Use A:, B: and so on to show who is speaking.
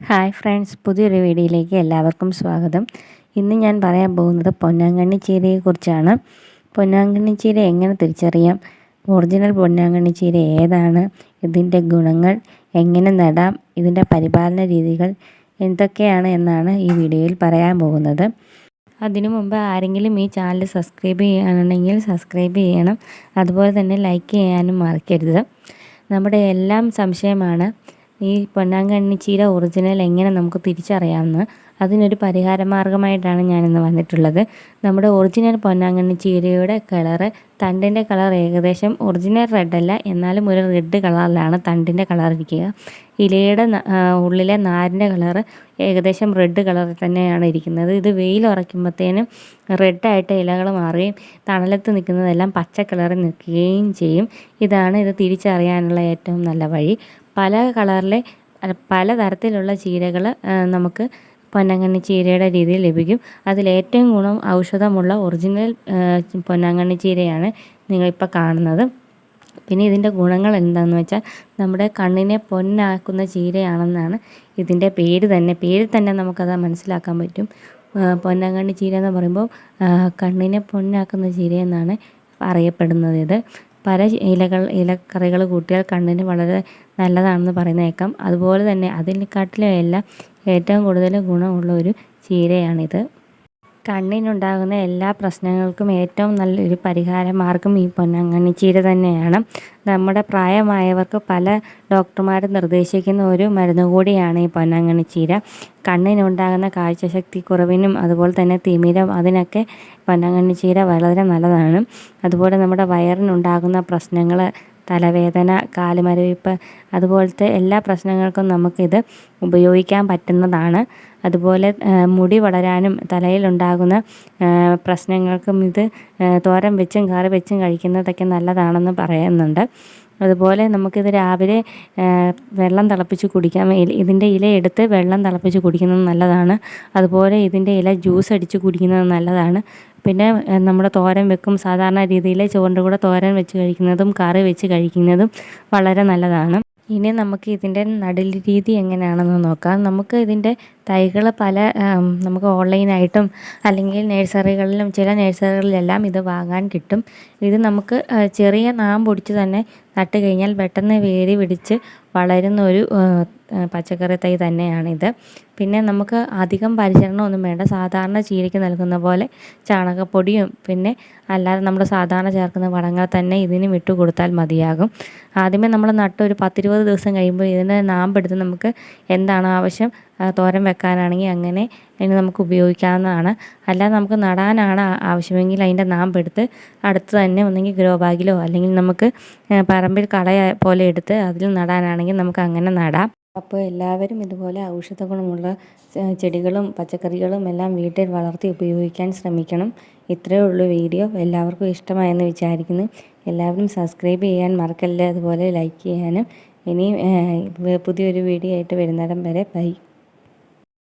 A: Hi friends, പുതിയൊരു വീഡിയോയിലേക്ക് എല്ലാവർക്കും സ്വാഗതം. ഇന്ന് ഞാൻ പറയാൻ പോകുന്നത് പൊന്നാങ്കണ്ണി ചീരയെക്കുറിച്ചാണ്. പൊന്നാങ്കണ്ണി ചീര എങ്ങനെ തിരിച്ചറിയാം, ഒറിജിനൽ പൊന്നാങ്കണ്ണി ചീര ഏതാണ്, ഇതിൻ്റെ ഗുണങ്ങൾ, എങ്ങനെ നടാം, ഇതിൻ്റെ പരിപാലന രീതികൾ എന്തൊക്കെയാണ് എന്നാണ് ഈ വീഡിയോയിൽ പറയാൻ പോകുന്നത്. അതിനു മുമ്പ് ആരെങ്കിലും ഈ ചാനൽ സബ്സ്ക്രൈബ് ചെയ്യുകയാണെങ്കിൽ സബ്സ്ക്രൈബ് ചെയ്യണം. അതുപോലെ തന്നെ ലൈക്ക് ചെയ്യാനും മറക്കരുത്. നമ്മുടെ എല്ലാം സംശയമാണ് ഈ പൊന്നാങ്കണ്ണി ചീര ഒറിജിനൽ എങ്ങനെ നമുക്ക് തിരിച്ചറിയാമെന്ന്. അതിനൊരു പരിഹാര മാർഗ്ഗമായിട്ടാണ് ഞാനിന്ന് വന്നിട്ടുള്ളത്. നമ്മുടെ ഒറിജിനൽ പൊന്നാങ്കണ്ണി ചീരയുടെ കളറ്, തണ്ടിൻ്റെ കളർ ഏകദേശം ഒറിജിനൽ റെഡ് അല്ല, എന്നാലും ഒരു റെഡ് കളറിലാണ് തണ്ടിൻ്റെ കളർ ഇരിക്കുക. ഇലയുടെ ഉള്ളിലെ നാരിൻ്റെ കളറ് ഏകദേശം റെഡ് കളറിൽ തന്നെയാണ് ഇരിക്കുന്നത്. ഇത് വെയിൽ ഉറയ്ക്കുമ്പോഴത്തേനും റെഡായിട്ട് ഇലകൾ മാറുകയും തണലത്ത് നിൽക്കുന്നതെല്ലാം പച്ച കളറിൽ നിൽക്കുകയും ചെയ്യും. ഇതാണ് ഇത് തിരിച്ചറിയാനുള്ള ഏറ്റവും നല്ല വഴി. പല കളറിലെ പലതരത്തിലുള്ള ചീരകൾ നമുക്ക് പൊന്നാങ്കണ്ണി ചീരയുടെ രീതിയിൽ ലഭിക്കും. അതിലേറ്റവും ഔഷധമുള്ള ഒറിജിനൽ പൊന്നാങ്കണ്ണി ചീരയാണ് നിങ്ങളിപ്പോൾ കാണുന്നത്. പിന്നെ ഇതിൻ്റെ ഗുണങ്ങൾ എന്താണെന്ന് വെച്ചാൽ നമ്മുടെ കണ്ണിനെ പൊന്നാക്കുന്ന ചീരയാണെന്നാണ് ഇതിൻ്റെ പേര് തന്നെ നമുക്കത് മനസ്സിലാക്കാൻ പറ്റും. പൊന്നാങ്കണ്ണി ചീര എന്ന് പറയുമ്പോൾ കണ്ണിനെ പൊന്നാക്കുന്ന ചീര എന്നാണ് അറിയപ്പെടുന്നത്. ഇത് പല ഇലക്കറികൾ കൂട്ടിയാൽ കണ്ണിന് വളരെ നല്ലതാണെന്ന് പറയുന്നേക്കാം. അതുപോലെ തന്നെ അതിനെക്കാട്ടിലും എല്ലാം ഏറ്റവും കൂടുതൽ ഗുണമുള്ള ഒരു ചീരയാണിത്. കണ്ണിനുണ്ടാകുന്ന എല്ലാ പ്രശ്നങ്ങൾക്കും ഏറ്റവും നല്ലൊരു പരിഹാര മാർഗ്ഗം ഈ പൊന്നാങ്കണ്ണി ചീര തന്നെയാണ്. നമ്മുടെ പ്രായമായവർക്ക് പല ഡോക്ടർമാരും നിർദ്ദേശിക്കുന്ന ഒരു മരുന്ന് കൂടിയാണ് ഈ പൊന്നാങ്കണ്ണി ചീര. കണ്ണിനുണ്ടാകുന്ന കാഴ്ചശക്തി കുറവിനും അതുപോലെ തന്നെ തിമിരം, അതിനൊക്കെ പൊന്നാങ്കണ്ണി ചീര വളരെ നല്ലതാണ്. അതുപോലെ നമ്മുടെ വയറിനുണ്ടാകുന്ന പ്രശ്നങ്ങൾ, തലവേദന, കാലുമരവിപ്പ്, അതുപോലത്തെ എല്ലാ പ്രശ്നങ്ങൾക്കും നമുക്കിത് ഉപയോഗിക്കാൻ പറ്റുന്നതാണ്. അതുപോലെ മുടി വളരാനും തലയിലുണ്ടാകുന്ന പ്രശ്നങ്ങൾക്കും ഇത് തോരൻ വെച്ചും കറി വെച്ചും കഴിക്കുന്നതൊക്കെ നല്ലതാണെന്ന് പറയുന്നുണ്ട്. അതുപോലെ നമുക്കിത് രാവിലെ വെള്ളം തിളപ്പിച്ച് കുടിക്കാം. ഇതിൻ്റെ ഇല എടുത്ത് വെള്ളം തിളപ്പിച്ച് കുടിക്കുന്നത് നല്ലതാണ്. അതുപോലെ ഇതിൻ്റെ ഇല ജ്യൂസ് അടിച്ച് കുടിക്കുന്നത് നല്ലതാണ്. പിന്നെ നമ്മൾ തോരൻ വെക്കും, സാധാരണ രീതിയിൽ ചോറിൻ്റെ കൂടെ തോരൻ വെച്ച് കഴിക്കുന്നതും കറി വെച്ച് കഴിക്കുന്നതും വളരെ നല്ലതാണ്. ഇനി നമുക്ക് ഇതിൻ്റെ നടൽ രീതി എങ്ങനെയാണെന്ന് നോക്കാം. നമുക്ക് ഇതിൻ്റെ തൈകൾ നമുക്ക് ഓൺലൈനായിട്ടും അല്ലെങ്കിൽ നഴ്സറികളിലും, ചില നഴ്സറികളിലെല്ലാം ഇത് വാങ്ങാൻ കിട്ടും. ഇത് നമുക്ക് ചെറിയ നാമ്പൊടിച്ച് തന്നെ നട്ട് കഴിഞ്ഞാൽ പെട്ടെന്ന് വേര് പിടിച്ച് വളരുന്ന ഒരു പച്ചക്കറി തൈ തന്നെയാണിത്. പിന്നെ നമുക്ക് അധികം പരിചരണമൊന്നും വേണ്ട. സാധാരണ ചീരയ്ക്ക് നൽകുന്ന പോലെ ചാണകപ്പൊടിയും പിന്നെ അല്ലാതെ നമ്മൾ സാധാരണ ചേർക്കുന്ന വളങ്ങൾ തന്നെ ഇതിനും ഇട്ട് കൊടുത്താൽ മതിയാകും. ആദ്യമേ നമ്മൾ നട്ട് ഒരു 10-20 ദിവസം കഴിയുമ്പോൾ ഇതിൻ്റെ നാമ്പെടുത്ത് നമുക്ക് എന്താണോ ആവശ്യം, തോരൻ വെക്കാനാണെങ്കിൽ അങ്ങനെ അതിന് നമുക്ക് ഉപയോഗിക്കാവുന്നതാണ്. അല്ലാതെ നമുക്ക് നടാനാണ് ആവശ്യമെങ്കിൽ അതിൻ്റെ നാമ്പെടുത്ത് അടുത്ത് തന്നെ ഒന്നെങ്കിൽ ഗ്രോ ബാഗിലോ അല്ലെങ്കിൽ നമുക്ക് പറമ്പിൽ കള പോലെ എടുത്ത് അതിൽ നടാനാണെങ്കിൽ നമുക്ക് അങ്ങനെ നടാം. അപ്പോൾ എല്ലാവരും ഇതുപോലെ ഔഷധ ഗുണമുള്ള ചെടികളും പച്ചക്കറികളും എല്ലാം വീട്ടിൽ വളർത്തി ഉപയോഗിക്കാൻ ശ്രമിക്കണം. ഇത്രയേ ഉള്ളൂ വീഡിയോ. എല്ലാവർക്കും ഇഷ്ടമായെന്ന് വിചാരിക്കുന്നു. എല്ലാവരും സബ്സ്ക്രൈബ് ചെയ്യാൻ മറക്കല്ലേ, അതുപോലെ ലൈക്ക് ചെയ്യാനും. ഇനി പുതിയൊരു വീഡിയോ ആയിട്ട് വരുന്നിടം വരെ ബൈ.